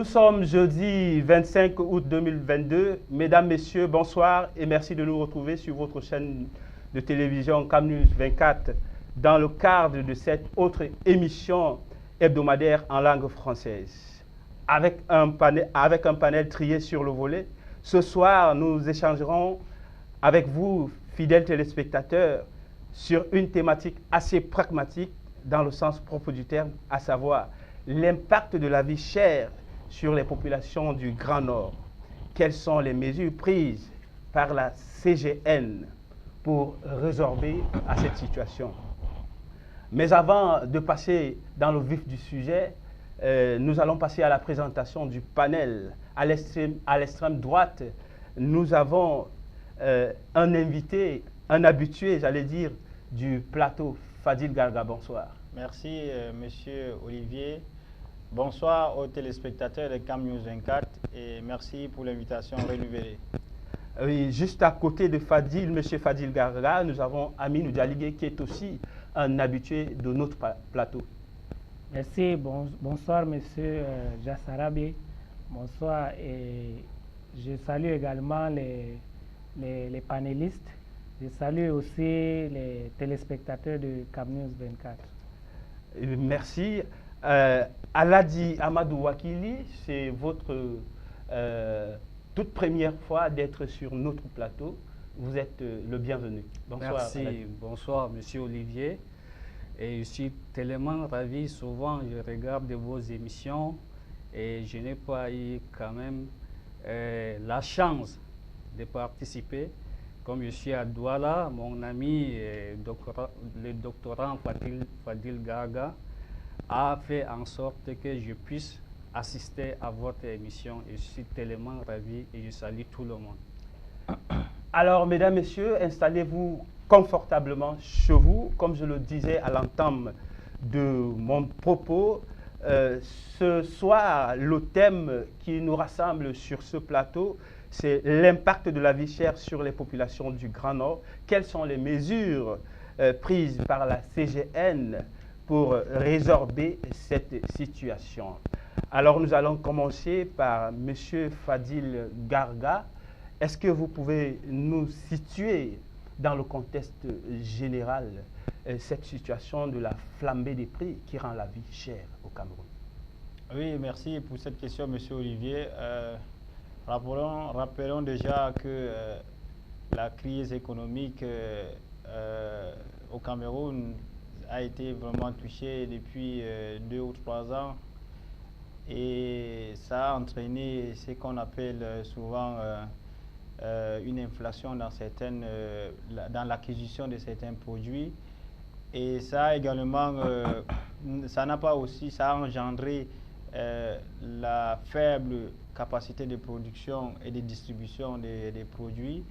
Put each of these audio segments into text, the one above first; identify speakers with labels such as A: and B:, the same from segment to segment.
A: sommes jeudi 25 août 2022. Mesdames, Messieurs, bonsoir et merci de nous retrouver sur votre chaîne de télévision CamNews 24 dans le cadre de cette autre émission hebdomadaire en langue française. Avec un panel trié sur le volet, ce soir, nous échangerons avec vous, fidèles téléspectateurs, sur une thématique assez pragmatique dans le sens propre du terme, à savoir l'impact de la vie chère sur les populations du Grand Nord. Quelles sont les mesures prises par la CGN pour résorber à cette situation? Mais avant de passer dans le vif du sujet, nous allons passer à la présentation du panel. À l'extrême droite, nous avons un invité, un habitué, j'allais dire, du plateau. Fadil Garga, bonsoir.
B: Merci, monsieur Olivier. Bonsoir aux téléspectateurs de CamNews 24 et merci pour l'invitation renouvelée.
A: Oui, juste à côté de Fadil, monsieur Fadil Garga, nous avons Aminou Dialigué qui est aussi un habitué de notre plateau.
C: Merci, bonsoir monsieur Jassarabi. Bonsoir et je salue également les panélistes. Je salue aussi les téléspectateurs de CamNews 24.
A: Merci. Aladi Amadou Wakili, c'est votre toute première fois d'être sur notre plateau. Vous êtes le bienvenu.
D: Bonsoir. Merci. Aladi. Bonsoir, monsieur Olivier. Et je suis tellement ravi. Souvent, je regarde vos émissions et je n'ai pas eu quand même la chance de participer. Comme je suis à Douala, mon ami, le doctorant Fadil Garga, a fait en sorte que je puisse assister à votre émission. Je suis tellement ravi et je salue tout le monde.
A: Alors, mesdames, messieurs, installez-vous confortablement chez vous. Comme je le disais à l'entame de mon propos, ce soir, le thème qui nous rassemble sur ce plateau, c'est l'impact de la vie chère sur les populations du Grand Nord. Quelles sont les mesures prises par la CGN pour résorber cette situation? Alors, nous allons commencer par M. Fadil Garga. Est-ce que vous pouvez nous situer dans le contexte général cette situation de la flambée des prix qui rend la vie chère au Cameroun?
B: Oui, merci pour cette question, M. Olivier. Rappelons déjà que la crise économique au Cameroun a été vraiment touchée depuis 2 ou 3 ans et ça a entraîné ce qu'on appelle souvent une inflation dans l'acquisition de certains produits, et ça a également ça a engendré la faible capacité de production et de distribution des produits,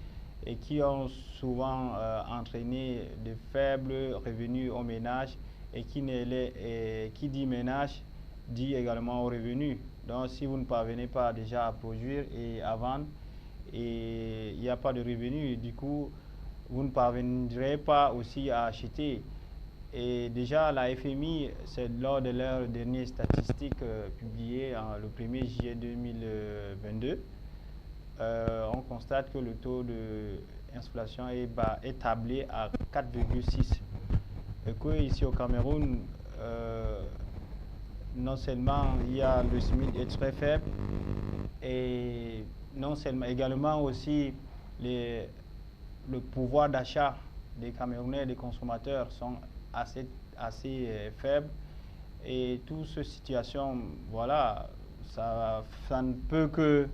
B: et qui ont souvent entraîné de faibles revenus aux ménages, et qui dit ménage dit également aux revenus. Donc si vous ne parvenez pas déjà à produire et à vendre et il n'y a pas de revenus, du coup vous ne parviendrez pas aussi à acheter. Et déjà la FMI, c'est lors de leurs dernières statistiques publiées le 1er juillet 2022, on constate que le taux d'inflation est tablé à 4,6. Et que ici au Cameroun, non seulement il y a le SMIC est très faible, et non seulement également aussi le pouvoir d'achat des Camerounais et des consommateurs sont assez faibles, et toute cette situation, voilà, ça ne peut que...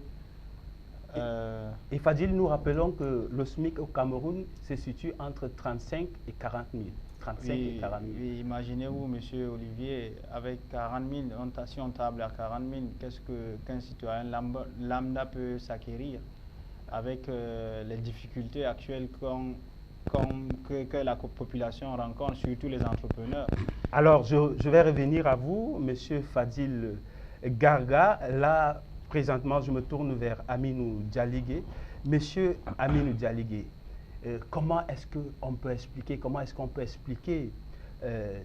A: Et Fadil, nous rappelons que le SMIC au Cameroun se situe entre 35 et 40 000. 35
B: oui,
A: et 40 000.
B: Oui, imaginez-vous, monsieur Olivier, avec 40 000, si on table à 40 000, qu'est-ce qu'un citoyen lambda peut s'acquérir avec les difficultés actuelles que la population rencontre, surtout les entrepreneurs?
A: Alors, je vais revenir à vous, monsieur Fadil Garga. Là, présentement, je me tourne vers Aminou Dialigué. Monsieur Aminou Dialigué, comment est-ce qu'on peut expliquer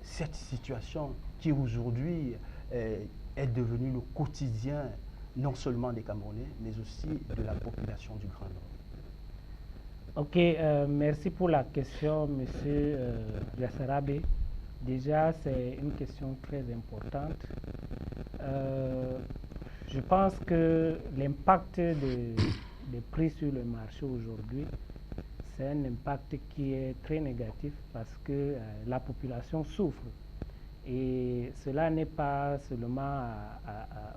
A: cette situation qui aujourd'hui est devenue le quotidien non seulement des Camerounais, mais aussi de la population du Grand Nord?
C: Ok, merci pour la question, Monsieur Jassarabe. Déjà, c'est une question très importante. Je pense que l'impact des prix sur le marché aujourd'hui, c'est un impact qui est très négatif parce que la population souffre. Et cela n'est pas seulement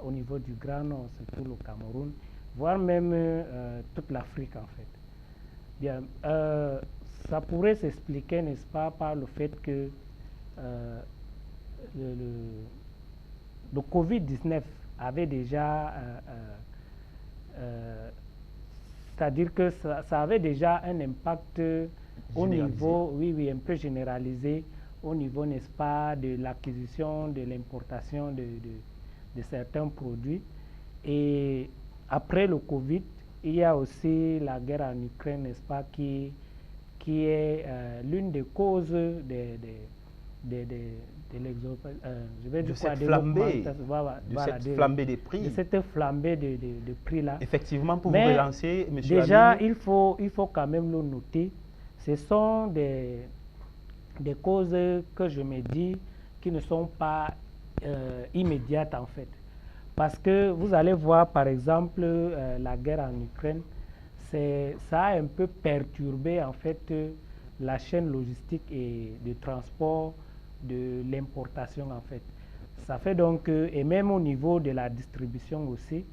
C: au niveau du Grand Nord, c'est tout le Cameroun, voire même toute l'Afrique en fait. Bien, ça pourrait s'expliquer, n'est-ce pas, par le fait que le Covid-19 avait déjà, c'est-à-dire que ça avait déjà un impact au niveau, oui, un peu généralisé, au niveau, n'est-ce pas, de l'acquisition, de l'importation de certains produits. Et après le Covid, il y a aussi la guerre en Ukraine, n'est-ce pas, qui est l'une des causes de
A: cette flambée des prix.
C: De cette flambée de prix-là.
A: Effectivement, pour vous relancer, M.
C: Déjà,
A: Aminou,
C: il faut quand même le noter. Ce sont des causes que je me dis qui ne sont pas immédiates en fait. Parce que vous allez voir par exemple la guerre en Ukraine, ça a un peu perturbé en fait la chaîne logistique et de transport de l'importation en fait. Ça fait donc, et même au niveau de la distribution aussi,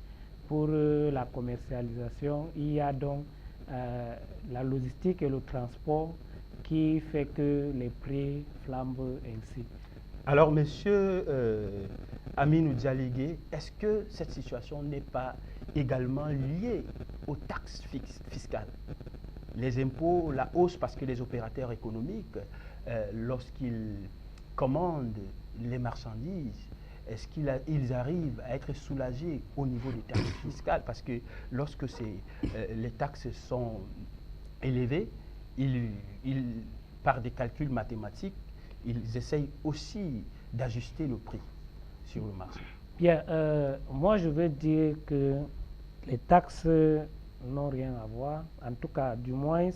C: pour la commercialisation, il y a donc la logistique et le transport qui fait que les prix flambent ainsi.
A: Alors, monsieur Aminou Dialigué, est-ce que cette situation n'est pas également liée aux taxes fiscales? Les impôts, la hausse, parce que les opérateurs économiques, lorsqu'ils commandent les marchandises, est-ce qu'ils arrivent à être soulagés au niveau des taxes fiscales? Parce que lorsque les taxes sont élevées, par des calculs mathématiques, ils essayent aussi d'ajuster le prix sur le marché.
C: Bien, moi je veux dire que les taxes n'ont rien à voir, en tout cas du moins,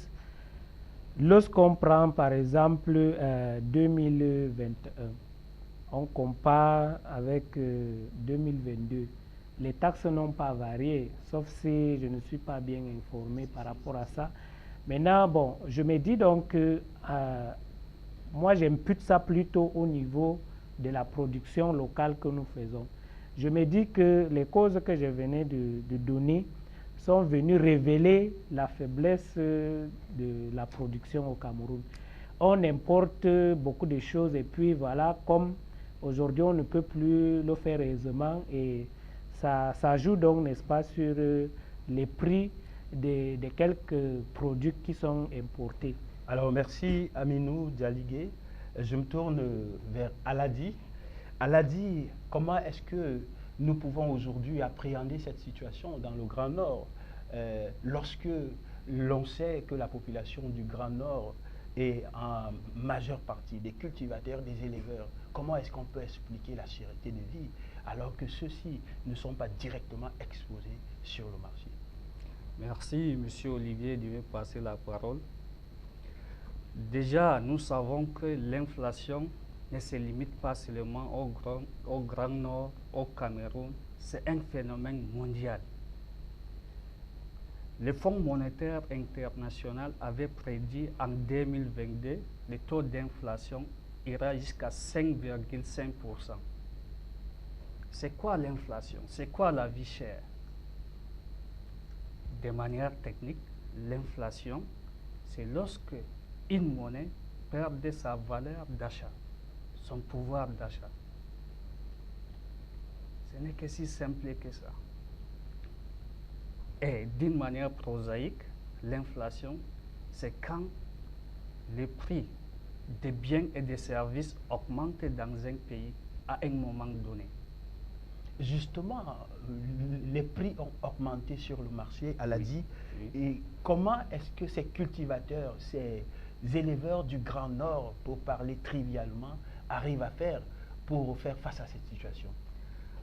C: lorsqu'on prend par exemple 2021, on compare avec 2022, les taxes n'ont pas varié, sauf si je ne suis pas bien informé par rapport à ça. Maintenant, bon, je me dis donc que moi j'impute ça plutôt au niveau de la production locale que nous faisons. Je me dis que les causes que je venais de donner sont venues révéler la faiblesse de la production au Cameroun. On importe beaucoup de choses et puis voilà, comme aujourd'hui on ne peut plus le faire aisément et ça joue donc, n'est-ce pas, sur les prix de quelques produits qui sont importés.
A: Alors merci Aminou Dialigué. Je me tourne vers Aladi. Aladi, comment est-ce que nous pouvons aujourd'hui appréhender cette situation dans le Grand Nord lorsque l'on sait que la population du Grand Nord est en majeure partie des cultivateurs, des éleveurs? Comment est-ce qu'on peut expliquer la cherté de vie alors que ceux-ci ne sont pas directement exposés sur le marché?
D: Merci, M. Olivier, de me passer la parole. Déjà, nous savons que l'inflation ne se limite pas seulement au Grand Nord, au Cameroun, c'est un phénomène mondial. Le Fonds monétaire international avait prédit en 2022 le taux d'inflation ira jusqu'à 5,5%. C'est quoi l'inflation? C'est quoi la vie chère? De manière technique, l'inflation, c'est lorsque une monnaie perd de sa valeur d'achat, son pouvoir d'achat. Ce n'est que si simple que ça. Et d'une manière prosaïque, l'inflation, c'est quand les prix des biens et des services augmentent dans un pays à un moment donné.
A: Justement, les prix ont augmenté sur le marché, elle a dit.
D: Oui.
A: Et comment est-ce que ces cultivateurs, ces éleveurs du Grand Nord, pour parler trivialement, arrivent à faire pour faire face à cette situation?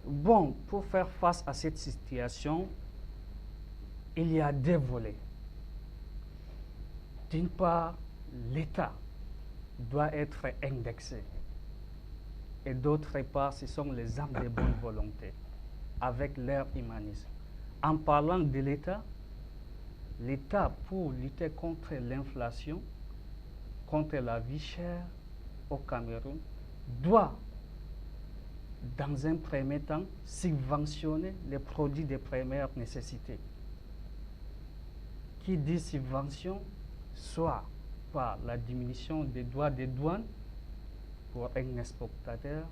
D: Bon, pour faire face à cette situation, il y a deux volets. D'une part, l'État doit être indexé. Et d'autre part, ce sont les âmes de bonne volonté, avec leur humanisme. En parlant de l'État, l'État, pour lutter contre l'inflation, contre la vie chère au Cameroun, doit, dans un premier temps, subventionner les produits de première nécessité. Qui dit subvention, soit par la diminution des droits de douane pour un exportateur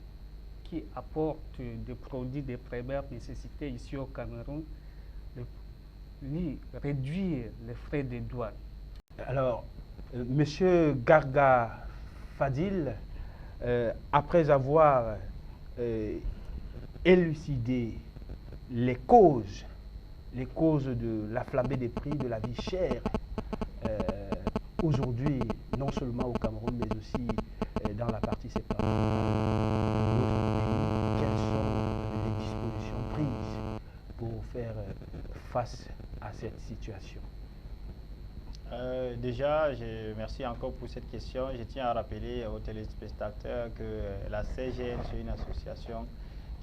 D: qui apporte des produits de première nécessité ici au Cameroun, lui réduire les frais de douane.
A: Alors, Monsieur Garga Fadil, après avoir élucidé les causes de la flambée des prix de la vie chère, aujourd'hui, non seulement au Cameroun, mais aussi dans la partie septentrionale de notre pays, quelles sont les dispositions prises pour faire face à cette situation?
B: Déjà, merci encore pour cette question. Je tiens à rappeler aux téléspectateurs que la CGN, c'est une association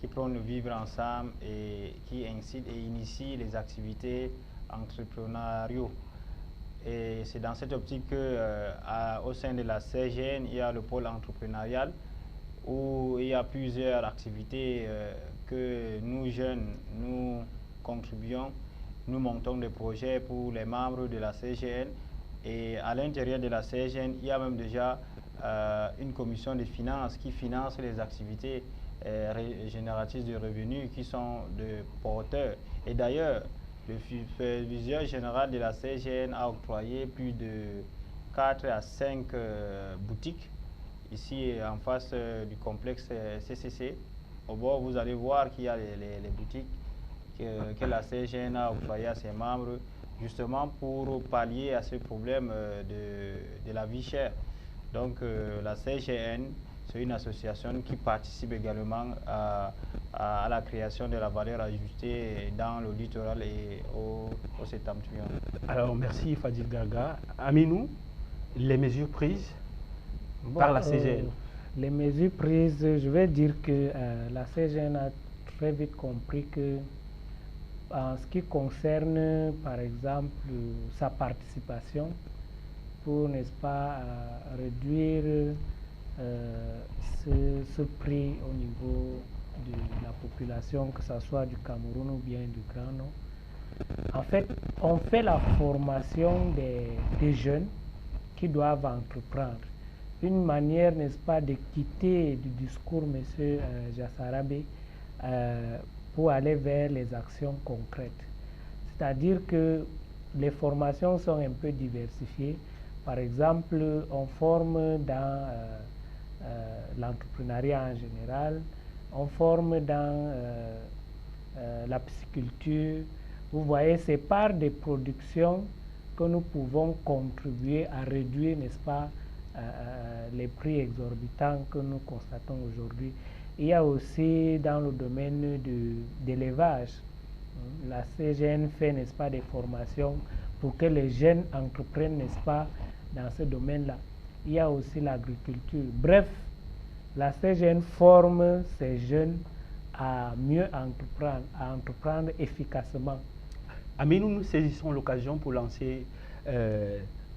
B: qui prône le vivre ensemble et qui incite et initie les activités entrepreneuriales. Et c'est dans cette optique qu'au sein de la CGN, il y a le pôle entrepreneurial où il y a plusieurs activités que nous jeunes, nous contribuons. Nous montons des projets pour les membres de la CGN et à l'intérieur de la CGN, il y a même déjà une commission de finances qui finance les activités génératrices de revenus qui sont de porteurs. Et d'ailleurs, le superviseur général de la CGN a octroyé plus de 4 à 5 boutiques ici en face du complexe CCC. Au bord, vous allez voir qu'il y a les boutiques que la CGN a octroyé à ses membres justement pour pallier à ce problème de la vie chère. Donc la CGN, c'est une association qui participe également à la création de la valeur ajoutée dans le littoral et au septentrion.
A: Alors merci Fadil Garga. Aminou, les mesures prises par la CGN?
C: Les mesures prises, je vais dire que la CGN a très vite compris que en ce qui concerne, par exemple, sa participation pour, n'est-ce pas, réduire ce prix au niveau de la population, que ce soit du Cameroun ou bien du Grand Nord. En fait, on fait la formation des jeunes qui doivent entreprendre. Une manière, n'est-ce pas, de quitter du discours, M. Jassarabé, pour aller vers les actions concrètes. C'est-à-dire que les formations sont un peu diversifiées. Par exemple, on forme dans l'entrepreneuriat en général, on forme dans la pisciculture. Vous voyez, c'est par des productions que nous pouvons contribuer à réduire, n'est-ce pas, les prix exorbitants que nous constatons aujourd'hui. Il y a aussi dans le domaine de l'élevage, la CGN fait, n'est-ce pas, des formations pour que les jeunes entreprennent, n'est-ce pas, dans ce domaine-là. Il y a aussi l'agriculture. Bref, la CGN forme ces jeunes à mieux entreprendre efficacement.
A: Aminou, nous saisissons l'occasion pour lancer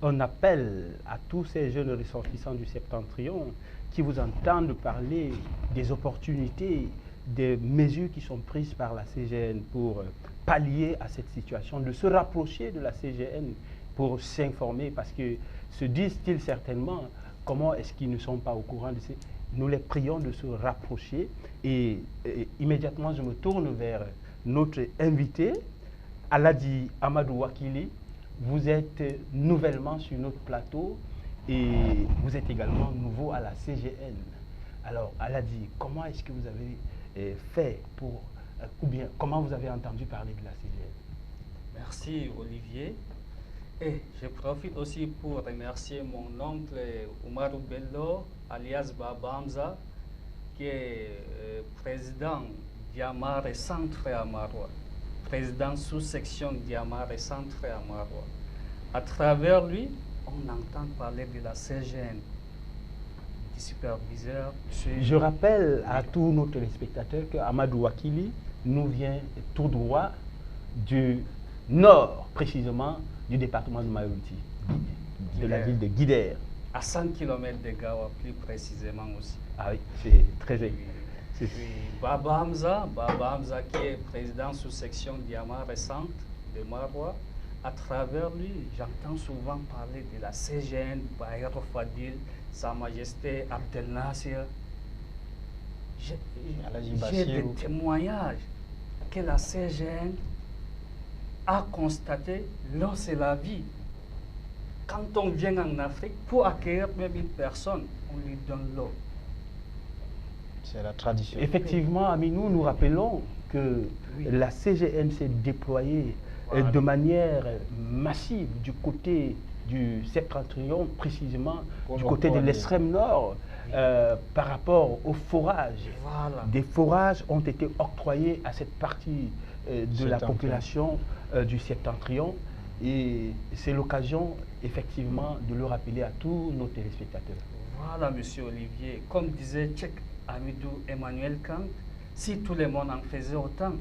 A: un appel à tous ces jeunes ressortissants du septentrion qui vous entendent parler des opportunités, des mesures qui sont prises par la CGN pour pallier à cette situation, de se rapprocher de la CGN pour s'informer, parce que se disent-ils certainement, comment est-ce qu'ils ne sont pas au courant de ces... Nous les prions de se rapprocher et immédiatement je me tourne vers notre invité, Aladi Amadou Wakili. Vous êtes nouvellement sur notre plateau et vous êtes également nouveau à la CGN. Alors, Aladi, comment est-ce que vous avez fait pour, ou bien comment vous avez entendu parler de la CGN?
D: Merci Olivier. Et je profite aussi pour remercier mon oncle Oumarou Bello, alias Baba Hamza, qui est président Diamare Centre à Maroua, président sous-section Diamare Centre à Maroua. À travers lui, on entend parler de la CGN, du superviseur.
A: Je rappelle à tous nos téléspectateurs que Amadou Wakili nous vient tout droit du nord, précisément du département de Mayouti, de la ville de Guidère.
D: À 100 km de Gawa, plus précisément aussi.
A: Ah oui, c'est très bien.
D: Puis Baba Hamza qui est président sous-section Diamare Centre de Maroua. À travers lui, j'entends souvent parler de la CGN, Bayero Fadil, Sa Majesté Abdel Nasser. J'ai des témoignages que la CGN a constaté, l'eau c'est la vie. Quand on vient en Afrique, pour accueillir même une personne, on lui donne l'eau.
B: C'est la tradition.
A: Effectivement, Aminou, nous rappelons que la CGN s'est déployée de manière massive du côté du septentrion, précisément du côté de l'extrême nord, par rapport aux forages. Des forages ont été octroyés à cette partie de la population du septentrion, et c'est l'occasion effectivement de le rappeler à tous nos téléspectateurs.
D: Voilà, monsieur Olivier, comme disait Cheikh Hamidou Emmanuel Kant, si tout le monde en faisait autant,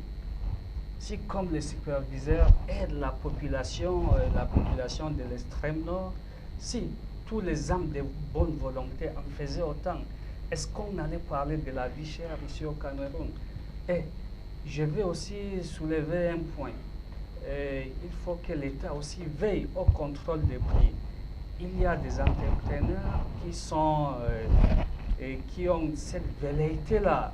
D: si comme les superviseurs aident la population de l'extrême nord, si tous les hommes de bonne volonté en faisaient autant, est-ce qu'on allait parler de la vie chère ici au Cameroun? Et je vais aussi soulever un point. Il faut que l'État aussi veille au contrôle des prix. Il y a des entrepreneurs qui ont cette velléité-là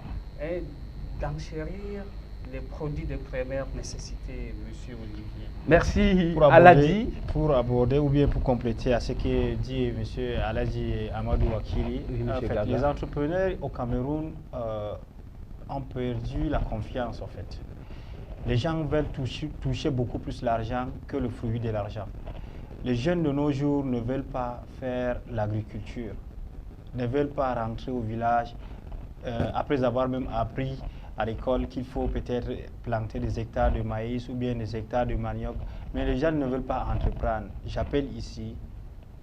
D: d'enchérir les produits de première nécessité, monsieur Olivier.
A: Merci, Aladi.
B: Pour aborder ou bien pour compléter à ce que dit monsieur Aladi Amadou Wakili, en fait, les entrepreneurs au Cameroun ont perdu la confiance en fait. Les gens veulent toucher beaucoup plus l'argent que le fruit de l'argent. Les jeunes de nos jours ne veulent pas faire l'agriculture, ne veulent pas rentrer au village après avoir même appris à l'école qu'il faut peut-être planter des hectares de maïs ou bien des hectares de manioc, mais les gens ne veulent pas entreprendre. J'appelle ici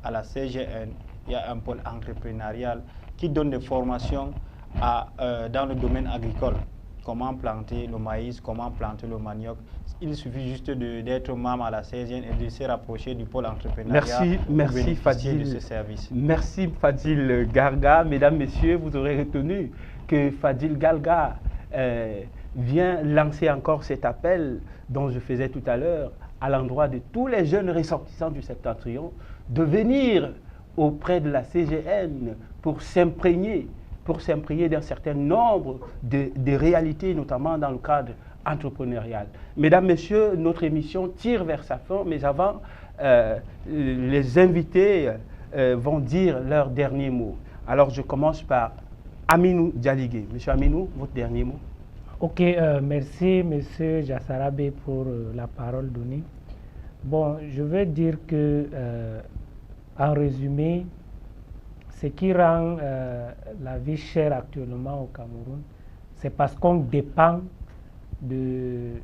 B: à la CGN, il y a un pôle entrepreneurial qui donne des formations dans le domaine agricole. Comment planter le maïs, comment planter le manioc. Il suffit juste d'être membre à la CGN et de se rapprocher du pôle entrepreneurial.
A: Merci Fadil.
B: De ce service.
A: Merci Fadil Garga. Mesdames, Messieurs, vous aurez retenu que Fadil Garga vient lancer encore cet appel dont je faisais tout à l'heure à l'endroit de tous les jeunes ressortissants du septentrion de venir auprès de la CGN pour s'imprégner d'un certain nombre de réalités, notamment dans le cadre entrepreneurial. Mesdames, Messieurs, notre émission tire vers sa fin, mais avant, les invités vont dire leur dernier mot. Alors, je commence par Aminou Dialigué. Monsieur Aminou, votre dernier mot.
C: Ok, merci Monsieur Jassarabé pour la parole donnée. Bon, je veux dire que, en résumé, ce qui rend la vie chère actuellement au Cameroun, c'est parce qu'on dépend des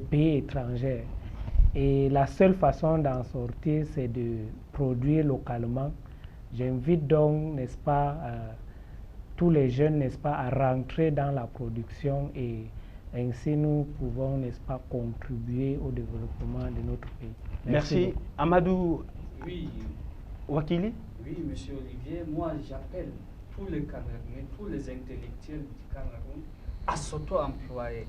C: pays étrangers. Et la seule façon d'en sortir, c'est de produire localement. J'invite donc, n'est-ce pas, tous les jeunes, n'est-ce pas, à rentrer dans la production et ainsi nous pouvons, n'est-ce pas, contribuer au développement de notre pays.
A: Merci. Amadou Wakili.
D: Oui, monsieur Olivier, moi j'appelle tous les Camerounais, tous les intellectuels du Cameroun à s'auto-employer.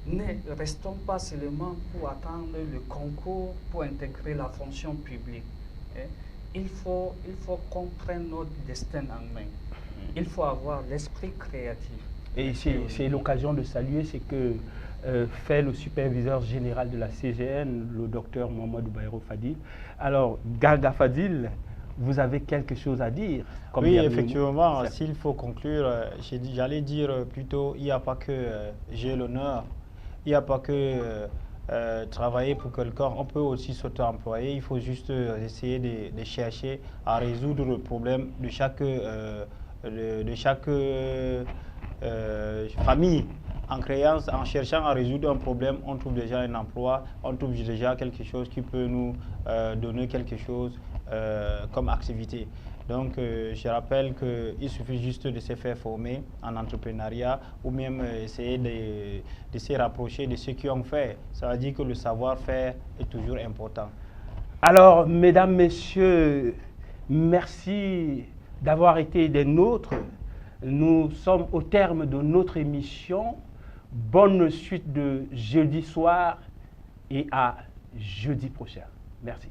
D: Ne restons pas seulement pour attendre le concours pour intégrer la fonction publique. Il faut qu'on prenne notre destin en main. Il faut avoir l'esprit créatif.
A: Et c'est l'occasion de saluer ce que fait le superviseur général de la CGN, le docteur Mohamed Bayero Fadil. Alors, Garga Fadil, vous avez quelque chose à dire?
B: Oui, effectivement, s'il faut conclure, j'allais dire plutôt, il n'y a pas que j'ai l'honneur, il n'y a pas que travailler pour quelqu'un, on peut aussi s'auto-employer, il faut juste essayer de chercher à résoudre le problème de chaque familles. En cherchant à résoudre un problème, on trouve déjà un emploi, on trouve déjà quelque chose qui peut nous donner quelque chose comme activité. Donc, je rappelle qu'il suffit juste de se faire former en entrepreneuriat ou même essayer de se rapprocher de ceux qui ont fait. Ça veut dire que le savoir-faire est toujours important.
A: Alors, mesdames, messieurs, merci d'avoir été des nôtres. Nous sommes au terme de notre émission. Bonne suite de jeudi soir et à jeudi prochain. Merci.